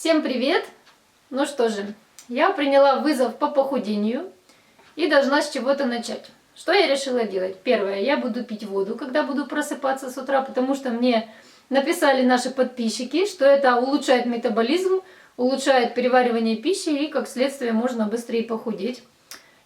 Всем привет! Ну что же, я приняла вызов по похудению и должна с чего-то начать. Что я решила делать? Первое, я буду пить воду, когда буду просыпаться с утра, потому что мне написали наши подписчики, что это улучшает метаболизм, улучшает переваривание пищи и, как следствие, можно быстрее похудеть.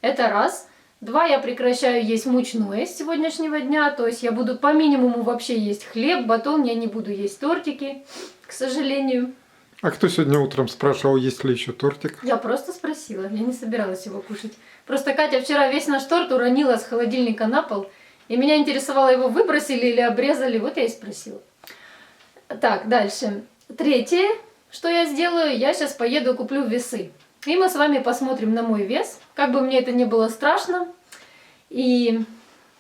Это раз. Два, я прекращаю есть мучное с сегодняшнего дня, то есть я буду по минимуму вообще есть хлеб, батон, я не буду есть тортики, к сожалению. А кто сегодня утром спрашивал, есть ли еще тортик? Я просто спросила, я не собиралась его кушать. Просто Катя вчера весь наш торт уронила с холодильника на пол, и меня интересовало, его выбросили или обрезали, вот я и спросила. Так, дальше. Третье, что я сделаю, я сейчас поеду куплю весы. И мы с вами посмотрим на мой вес, как бы мне это не было страшно и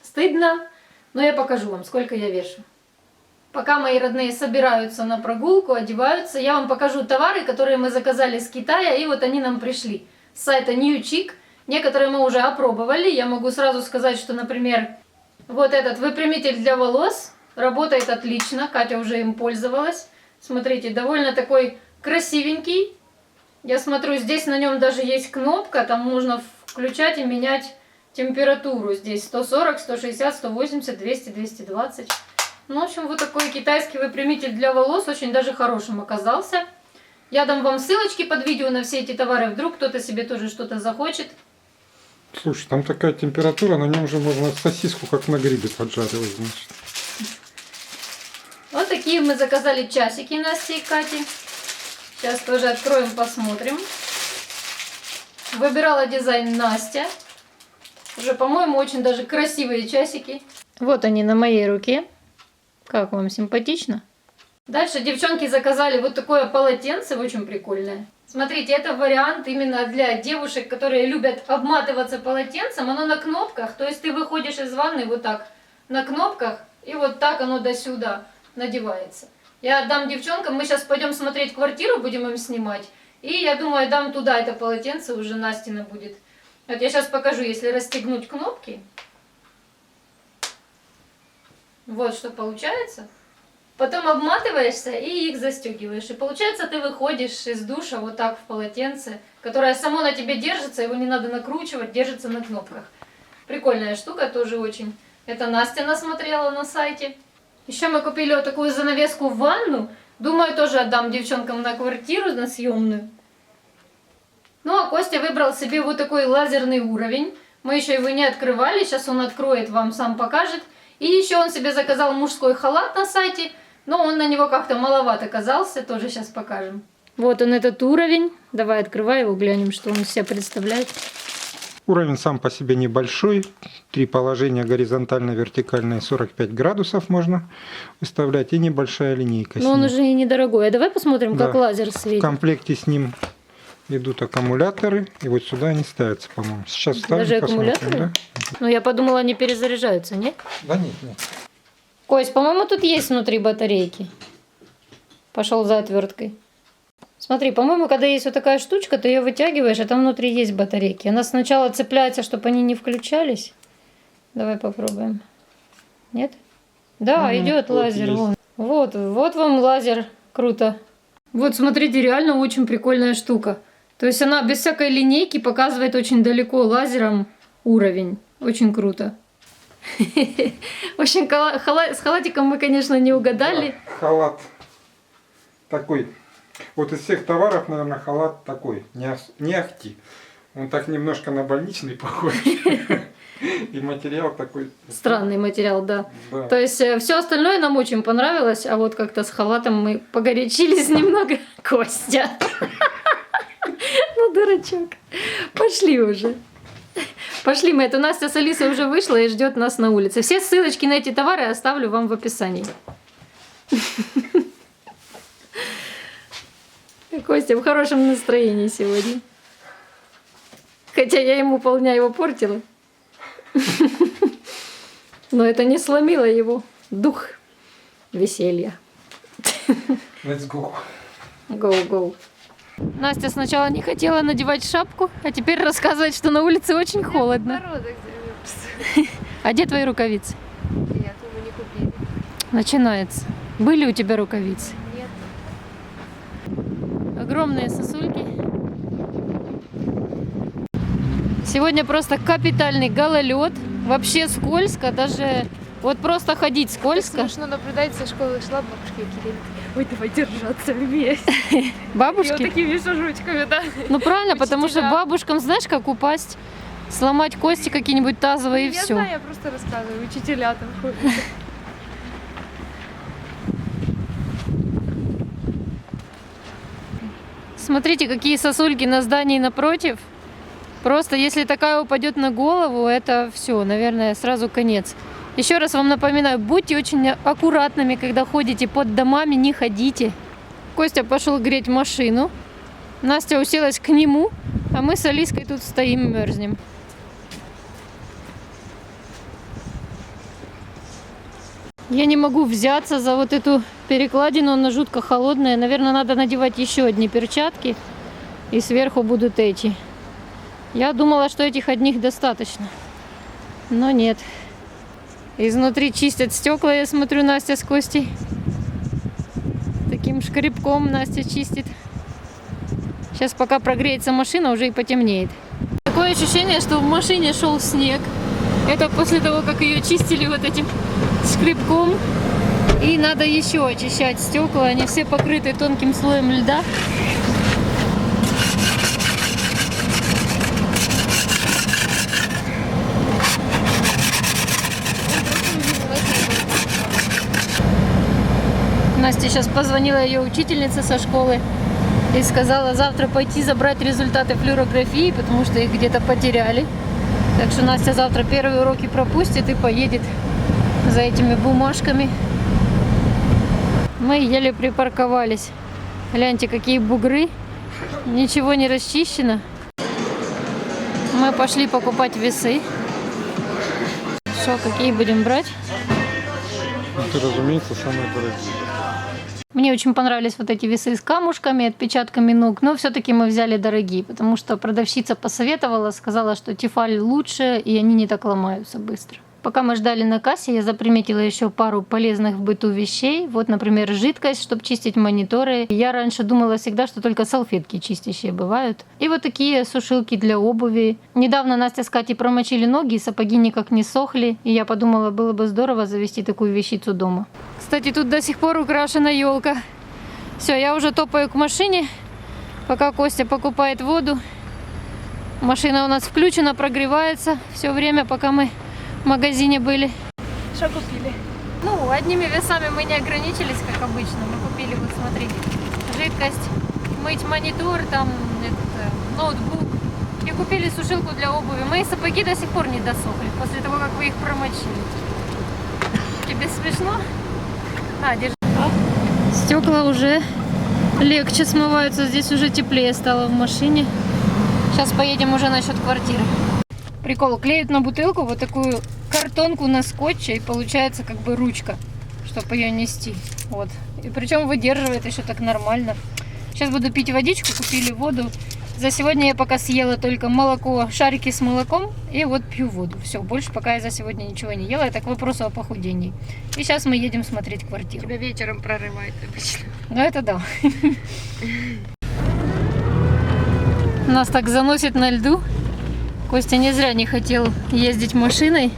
стыдно, но я покажу вам, сколько я вешу. Пока мои родные собираются на прогулку, одеваются, я вам покажу товары, которые мы заказали с Китая, и вот они нам пришли. С сайта New Chic. Некоторые мы уже опробовали. Я могу сразу сказать, что, например, вот этот выпрямитель для волос работает отлично. Катя уже им пользовалась. Смотрите, довольно такой красивенький. Я смотрю, здесь на нем даже есть кнопка, там можно включать и менять температуру. Здесь 140, 160, 180, 200, 220. Ну, в общем, вот такой китайский выпрямитель для волос очень даже хорошим оказался. Я дам вам ссылочки под видео на все эти товары, вдруг кто-то себе тоже что-то захочет. Слушай, там такая температура, на нем уже можно сосиску как на гриле поджаривать, значит. Вот такие мы заказали часики Насте и Кате. Сейчас тоже откроем, посмотрим. Выбирала дизайн Настя. Уже, по-моему, очень даже красивые часики. Вот они на моей руке. Как вам, симпатично? Дальше девчонки заказали вот такое полотенце, очень прикольное. Смотрите, это вариант именно для девушек, которые любят обматываться полотенцем. Оно на кнопках, то есть ты выходишь из ванны вот так на кнопках, и вот так оно до сюда надевается. Я отдам девчонкам, мы сейчас пойдем смотреть квартиру, будем им снимать. И я думаю, дам туда это полотенце, уже Настина будет. Вот я сейчас покажу, если расстегнуть кнопки. Вот что получается. Потом обматываешься и их застегиваешь. И получается, ты выходишь из душа вот так в полотенце, которое само на тебе держится, его не надо накручивать, держится на кнопках. Прикольная штука тоже очень. Это Настя насмотрела на сайте. Еще мы купили вот такую занавеску в ванну. Думаю, тоже отдам девчонкам на квартиру, на съемную. Ну, а Костя выбрал себе вот такой лазерный уровень. Мы еще его не открывали, сейчас он откроет, вам сам покажет. И еще он себе заказал мужской халат на сайте, но он на него как-то маловат оказался, тоже сейчас покажем. Вот он, этот уровень. Давай открывай его, глянем, что он из себя представляет. Уровень сам по себе небольшой. 3 положения горизонтально-вертикальное, 45 градусов можно выставлять. И небольшая линейка. Но он уже и недорогой. А давай посмотрим, Да. как лазер светит. В комплекте с ним идут аккумуляторы. И вот сюда они ставятся, по-моему. Сейчас ставим, Даже посмотрим, аккумуляторы? да? Ну, я подумала, они перезаряжаются, нет? Да нет. Кость, по-моему, тут есть внутри батарейки. Пошел за отверткой. Смотри, по-моему, когда есть вот такая штучка, ты ее вытягиваешь, а там внутри есть батарейки. Она сначала цепляется, чтобы они не включались. Давай попробуем. Нет? Да, идет вот лазер. есть. Вон. Вот вам лазер. Круто. Вот, смотрите, реально очень прикольная штука. То есть она без всякой линейки показывает очень далеко лазером уровень. Очень круто. В общем, с халатиком мы, конечно, не угадали. Да, халат такой. Вот из всех товаров, наверное, халат такой. Не ахти. Он так немножко на больничный похож. И материал такой. Странный материал, да. Да. То есть все остальное нам очень понравилось, а вот как-то с халатом мы погорячились немного. Костя. Ну, дурачок. Пошли уже. Пошли мы. Это Настя с Алисой уже вышла и ждет нас на улице. Все ссылочки на эти товары оставлю вам в описании. Костя в хорошем настроении сегодня. Хотя я ему полдня его портила. Но это не сломило его дух веселья. Let's go. Go. Настя сначала не хотела надевать шапку, а теперь рассказывает, что на улице очень холодно. А где твои рукавицы? Нет, мы не купили. Начинается. Были у тебя рукавицы? Нет. огромные сосульки. Сегодня просто капитальный гололед. Вообще скользко, даже вот просто ходить скользко. Смешно наблюдать, со школы шла бабушка и Кирилл. Ой, давай держаться вместе. И вот Бабушки? такими шажочками, да. Ну правильно, потому что Учителя. бабушкам, знаешь, как упасть, сломать кости какие-нибудь тазовые и Я все. знаю, я просто рассказываю. Учителя там ходят. Смотрите, какие сосульки на здании напротив. Просто если такая упадет на голову, это все, наверное, сразу конец. Еще раз вам напоминаю, будьте очень аккуратными, когда ходите под домами, не ходите. Костя пошел греть машину. Настя уселась к нему, а мы с Алиской тут стоим, мерзнем. Я не могу взяться за вот эту перекладину, она жутко холодная. Наверное, надо надевать еще одни перчатки, и сверху будут эти. Я думала, что этих одних достаточно, но нет. Изнутри чистят стекла, я смотрю, Настя с Костей. Таким шкребком Настя чистит. Сейчас пока прогреется машина, уже и потемнеет. Такое ощущение, что в машине шел снег. Это после того, как ее чистили вот этим скребком. И надо еще очищать стекла. Они все покрыты тонким слоем льда. Настя сейчас позвонила ее учительнице со школы и сказала завтра пойти забрать результаты флюорографии, потому что их где-то потеряли. Так что Настя завтра первые уроки пропустит и поедет за этими бумажками. Мы еле припарковались. Гляньте, какие бугры. Ничего не расчищено. Мы пошли покупать весы. Что, какие будем брать? Это, разумеется, самые дорогие. Мне очень понравились вот эти весы с камушками, отпечатками ног, но все-таки мы взяли дорогие, потому что продавщица посоветовала, сказала, что Тефаль лучше, и они не так ломаются быстро. Пока мы ждали на кассе, я заприметила еще пару полезных в быту вещей. Вот, например, жидкость, чтобы чистить мониторы. Я раньше думала всегда, что только салфетки чистящие бывают. И вот такие сушилки для обуви. Недавно Настя с Катей промочили ноги, и сапоги никак не сохли. И я подумала, было бы здорово завести такую вещицу дома. Кстати, тут до сих пор украшена елка. Все, я уже топаю к машине, пока Костя покупает воду. Машина у нас включена, прогревается все время, пока мы в магазине были. Что купили? Ну, одними весами мы не ограничились, как обычно. Мы купили, вот смотри, жидкость, мыть монитор, там ноутбук. И купили сушилку для обуви. Мои сапоги до сих пор не досохли, после того, как вы их промочили. Тебе смешно? А, держи. Стекла уже легче смываются, здесь уже теплее стало в машине. Сейчас поедем уже насчет квартиры. Прикол, клеют на бутылку вот такую картонку на скотче, и получается как бы ручка, чтобы ее нести. Вот. И причем выдерживает еще так нормально. Сейчас буду пить водичку, купили воду. За сегодня я пока съела только молоко, шарики с молоком, и вот пью воду. Все, больше пока я за сегодня ничего не ела. Это к вопросу о похудении. И сейчас мы едем смотреть квартиру. Тебя вечером прорывает обычно. Ну это да. Нас так заносит на льду. Костя не зря не хотел ездить машиной.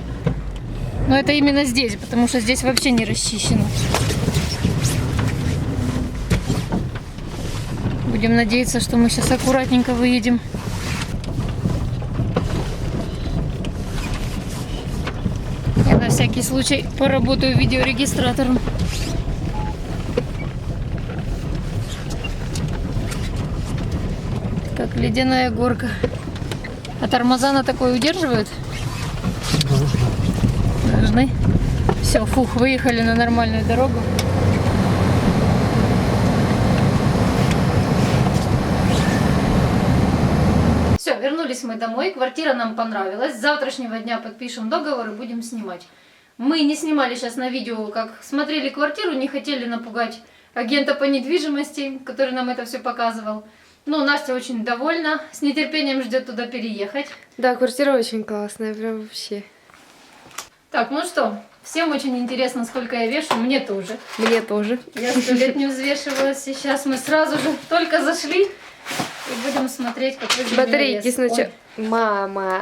Но это именно здесь, потому что здесь вообще не расчищено. Будем надеяться, что мы сейчас аккуратненько выедем. Я на всякий случай поработаю видеорегистратором. Как ледяная горка. А тормоза на такой удерживают? Должны. Все, фух, выехали на нормальную дорогу. Все, вернулись мы домой. Квартира нам понравилась. С завтрашнего дня подпишем договор и будем снимать. Мы не снимали сейчас на видео, как смотрели квартиру, не хотели напугать агента по недвижимости, который нам это все показывал. Ну, Настя очень довольна, с нетерпением ждет туда переехать. Да, квартира очень классная, прям вообще. Так, ну что, Всем очень интересно, сколько я вешу, мне тоже. Мне тоже. Я 100 лет не взвешивалась, и сейчас мы сразу же только зашли и будем смотреть, какой же у меня Батарейки вес. сначала... Ой, Мама.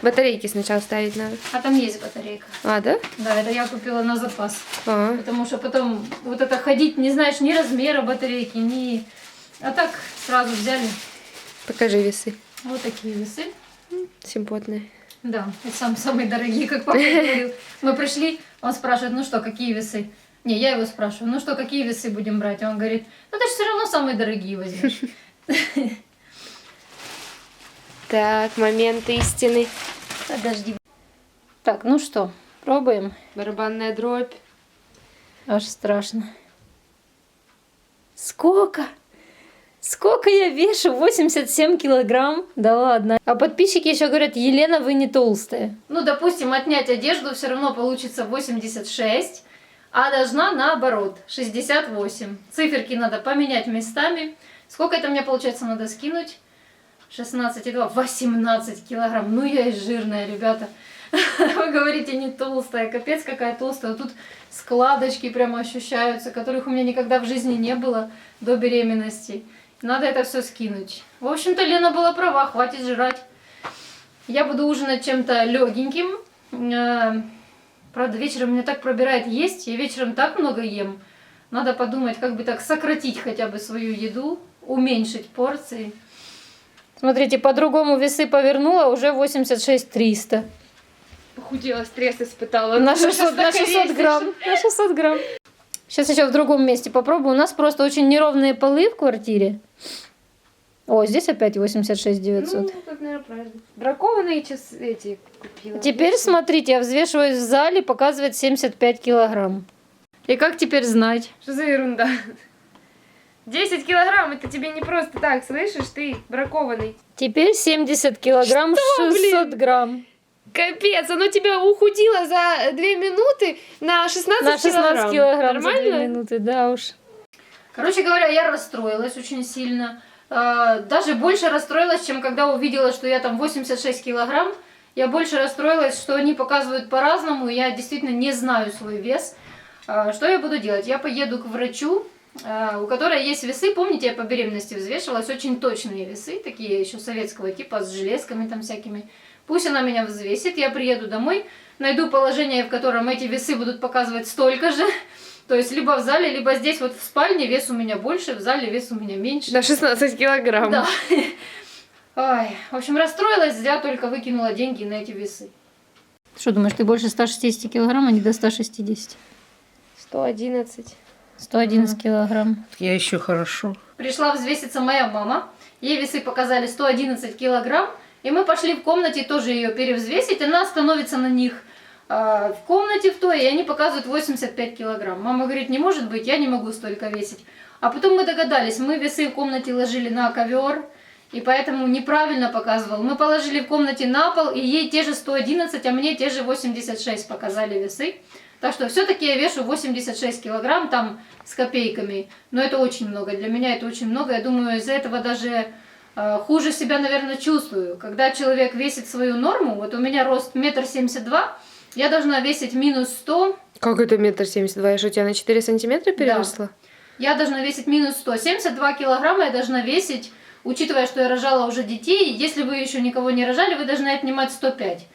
Батарейки сначала ставить надо. а там есть батарейка. А, да? Да, это я купила на запас. А. Потому что потом вот это ходить, не знаешь ни размера батарейки, ни... А так сразу взяли Покажи весы. вот такие весы. Симпотные. Да, это самые дорогие, как папа говорил. Мы пришли, он спрашивает, ну что, какие весы? Не, я его спрашиваю, ну что, какие весы будем брать? А он говорит, ну ты же все равно самые дорогие возьмешь. Так, момент истины. Подожди. Так, ну что, пробуем. Барабанная дробь. Аж страшно. Сколько? Сколько я вешу? 87 килограмм? Да ладно. А подписчики еще говорят, Елена, вы не толстая. Ну, допустим, отнять одежду, все равно получится 86, а должна наоборот, 68. Циферки надо поменять местами. Сколько это мне, получается, надо скинуть? 16,2, 18 килограмм. Ну, я и жирная, ребята. Вы говорите, не толстая. Капец, какая толстая. Вот тут складочки прямо ощущаются, которых у меня никогда в жизни не было до беременности. Надо это все скинуть. В общем-то, Лена была права, хватит жрать. Я буду ужинать чем-то легеньким. Правда, вечером меня так пробирает есть. Я вечером так много ем. Надо подумать, как бы так сократить хотя бы свою еду, уменьшить порции. Смотрите, по-другому весы повернула, уже 86 300. Похудела, стресс испытала. На 600 грамм. На 600 грамм. Сейчас еще в другом месте попробую. У нас просто очень неровные полы в квартире. О, здесь опять 86 900. Ну, тут, наверное, правильно. Бракованные часы эти купила. Теперь смотрите, я взвешиваюсь в зале, показывает 75 килограмм. И как теперь знать? Что за ерунда? 10 килограмм, это тебе не просто так, слышишь? Ты бракованный. Теперь 70 килограмм, Что, 600 блин? грамм. Капец, оно тебя ухудило за 2 минуты на 16 На 16 килограмм за 2 Нормально? минуты, да уж. Короче говоря, я расстроилась очень сильно. Даже больше расстроилась, чем когда увидела, что я там 86 килограмм. Я больше расстроилась, что они показывают по-разному. Я действительно не знаю свой вес. Что я буду делать? Я поеду к врачу, у которой есть весы. Помните, я по беременности взвешивалась. Очень точные весы, такие еще советского типа, с железками там всякими. Пусть она меня взвесит, я приеду домой, найду положение, в котором эти весы будут показывать столько же. То есть либо в зале, либо здесь вот в спальне вес у меня больше, в зале вес у меня меньше. На 16 килограмм. Да. Ой, в общем, расстроилась, зря только выкинула деньги на эти весы. Что думаешь, ты больше 160 килограмм, а не до 160? 111. 111 килограмм. Я еще хорошо. Пришла взвеситься моя мама, ей весы показали 111 килограмм, и мы пошли в комнате тоже ее перевзвесить, она становится на них в комнате в той, и они показывают 85 килограмм. Мама говорит, не может быть, я не могу столько весить. А потом мы догадались, мы весы в комнате ложили на ковер, и поэтому неправильно показывал. Мы положили в комнате на пол, и ей те же 111, а мне те же 86 показали весы. Так что все-таки я вешу 86 килограмм, там с копейками. Но это очень много, для меня это очень много. Я думаю, из-за этого даже хуже себя, наверное, чувствую. Когда человек весит свою норму, вот у меня рост 1,72 м, я должна весить минус 100. Как это 1,72 м? Я что, у тебя на 4 сантиметра переросла? Да. Я должна весить минус 100. 72 килограмма я должна весить, учитывая, что я рожала уже детей. Если вы еще никого не рожали, вы должны отнимать 105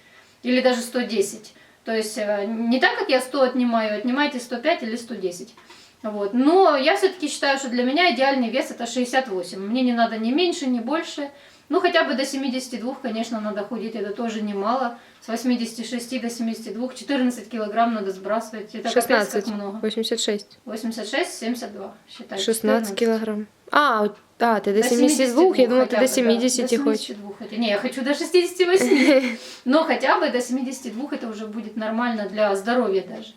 или даже 110. То есть не так, как я 100 отнимаю, отнимайте 105 или 110. Вот. Но я все-таки считаю, что для меня идеальный вес это 68. Мне не надо ни меньше, ни больше. Ну, хотя бы до 72, конечно, надо худеть, это тоже немало. С 86 до 72, 14 килограмм надо сбрасывать. Это 16. капец как много. 86. 86, 72, считай. 16 килограмм. А, ты до До 72, я думала, ты хотя до бы, 70 да, хочешь. до 72 хотя. Не, я хочу до 68. Но хотя бы до 72 это уже будет нормально для здоровья даже.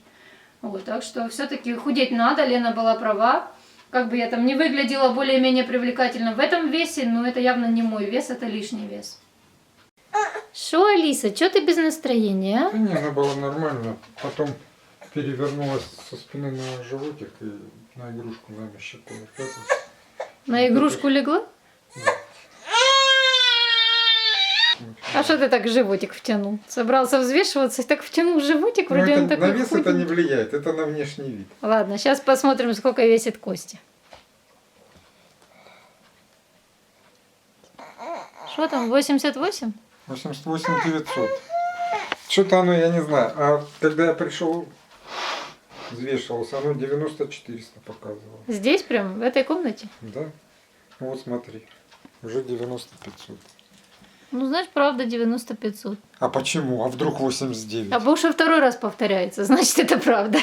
Вот, так что все-таки худеть надо, Лена была права. Как бы я там не выглядела более-менее привлекательно в этом весе, но это явно не мой вес, это лишний вес. Шо, Алиса, что ты без настроения, Да не, она была нормально. Потом перевернулась со спины на животик и на игрушку на щеку напялась. На игрушку легла? Вот. А что ты так животик втянул? Собрался взвешиваться и так втянул животик, Ну, вроде он это, такой на вес это не худенький. влияет, это на внешний вид. Ладно, сейчас посмотрим, сколько весит Костя. Что там, 88? 88 900. Что-то оно, я не знаю. А когда я пришел, взвешивался, оно 90 400 показывало. Здесь прям, в этой комнате? Да? Вот смотри. Уже 90 500. Ну, знаешь, правда, 90 500. А почему? А вдруг 89? А больше второй раз повторяется, значит, это правда.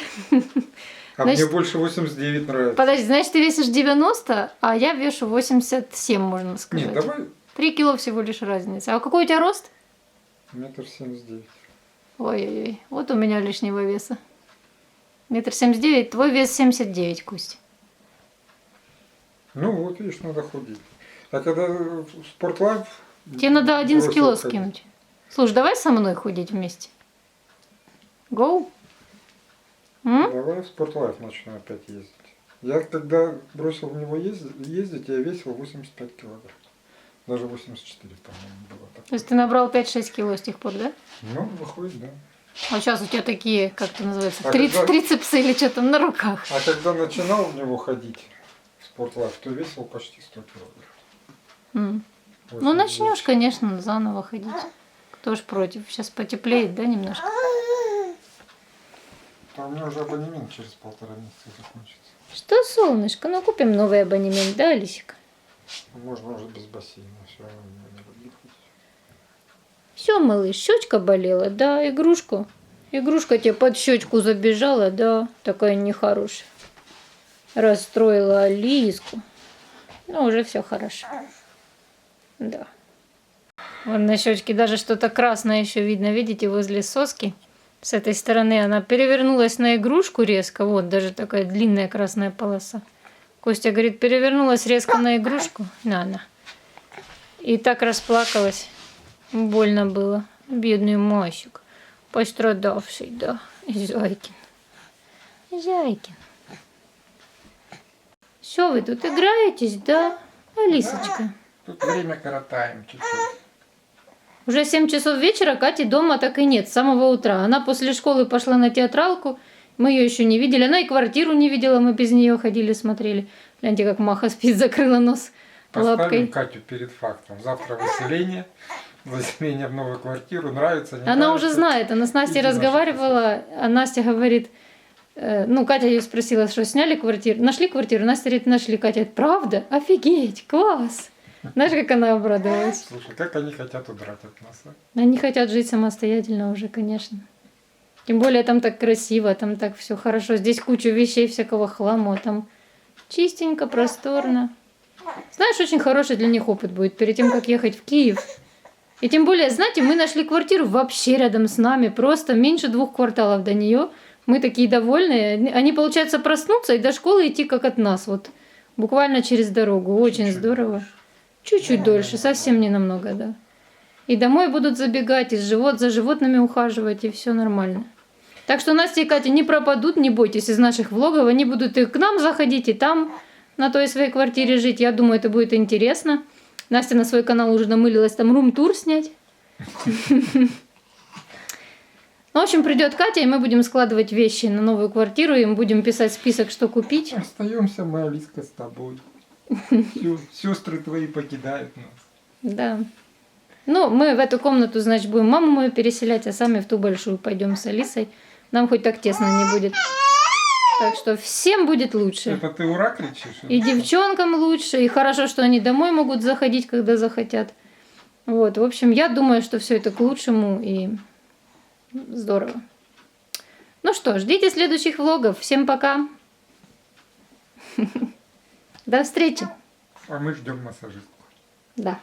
А значит- мне больше 89 нравится. Подожди, значит, ты весишь 90, а я вешу 87, можно сказать. Нет, давай 3 кило всего лишь разница. А какой у тебя рост? 1,79 м. Ой-ой-ой, вот у меня лишнего веса. 1,79 м, твой вес 79, Кость. Ну вот, видишь, надо худеть. А когда в спортлайф... Тебе надо 11 бросил кило ходить. скинуть. Слушай, давай со мной худеть вместе. Гоу? Давай в спортлайф начну опять ездить. Я когда бросил в него ездить, я весил 85 килограмм. Даже 84, по-моему, было так. То есть ты набрал 5-6 кило с тех пор, да? Ну, выходит, да. А сейчас у тебя такие, как это называется, А когда- трицепсы или что там на руках. А когда начинал в него ходить, в спортлайф, то весил почти 100 килограмм. М. Ну, начнешь, конечно, заново ходить. Кто ж против? Сейчас потеплеет, да, немножко? То у меня уже абонемент через 1,5 месяца закончится. Что, солнышко, ну купим новый абонемент, да, Алисик? Можно уже без бассейна, все равно не люблю ходить. Все, малыш, щечка болела, да, игрушку. Игрушка тебе под щечку забежала, да, такая нехорошая. Расстроила Алиску. Ну, уже все хорошо. Да. Вон на щечке даже что-то красное еще видно, видите, возле соски. С этой стороны она перевернулась на игрушку резко. Вот даже такая длинная красная полоса. Костя говорит, перевернулась резко на игрушку. На. И так расплакалась. Больно было. Бедный мальчик. Пострадавший, да. Зайкин. Зайкин. Что вы тут играетесь, да, Алисочка? Тут время коротаем чуть-чуть. Уже 7 часов вечера, Кати дома так и нет, с самого утра. Она после школы пошла на театралку, мы ее еще не видели. Она и квартиру не видела, мы без нее ходили, смотрели. Гляньте, как Маха спит, закрыла нос Поставим лапкой. Катю перед фактом. Завтра выселение. Заселение в новую квартиру. Нравится, не Она нравится? уже знает, она с Настей Иди наша разговаривала, а Настя говорит, ну, Катя ее спросила, что сняли квартиру, нашли квартиру, Настя говорит, нашли, Катя говорит, правда? Офигеть, класс! Знаешь, как она обрадовалась? Слушай, как они хотят удрать от нас, а? Они хотят жить самостоятельно уже, конечно. Тем более там так красиво, там так все хорошо. Здесь куча вещей, всякого хлама, там чистенько, просторно. Знаешь, очень хороший для них опыт будет перед тем, как ехать в Киев. И тем более, знаете, мы нашли квартиру вообще рядом с нами, просто меньше 2 кварталов до нее. Мы такие довольные. Они, получается, проснутся и до школы идти как от нас. Вот буквально через дорогу. Очень Чуть-чуть здорово. Чуть-чуть дольше, совсем не намного, да. И домой будут забегать, и за животными ухаживать, и все нормально. Так что Настя и Катя не пропадут, не бойтесь, из наших влогов. Они будут и к нам заходить, и там, на той своей квартире жить. Я думаю, это будет интересно. Настя на свой канал уже намылилась там рум-тур снять. Ну, в общем, придет Катя, и мы будем складывать вещи на новую квартиру, и мы будем писать список, что купить. Остаемся мы, Алиска, с тобой. Сестры твои покидают нас. Да. Ну, мы в эту комнату, значит, будем маму мою переселять, а сами в ту большую пойдем с Алисой. Нам хоть так тесно не будет. Так что всем будет лучше. Это ты ура кричишь? И девчонкам лучше, и хорошо, что они домой могут заходить, когда захотят. Вот, в общем, я думаю, что все это к лучшему, и здорово. Ну что, ждите следующих влогов. Всем пока. До встречи. А мы ждем массажистку. Да.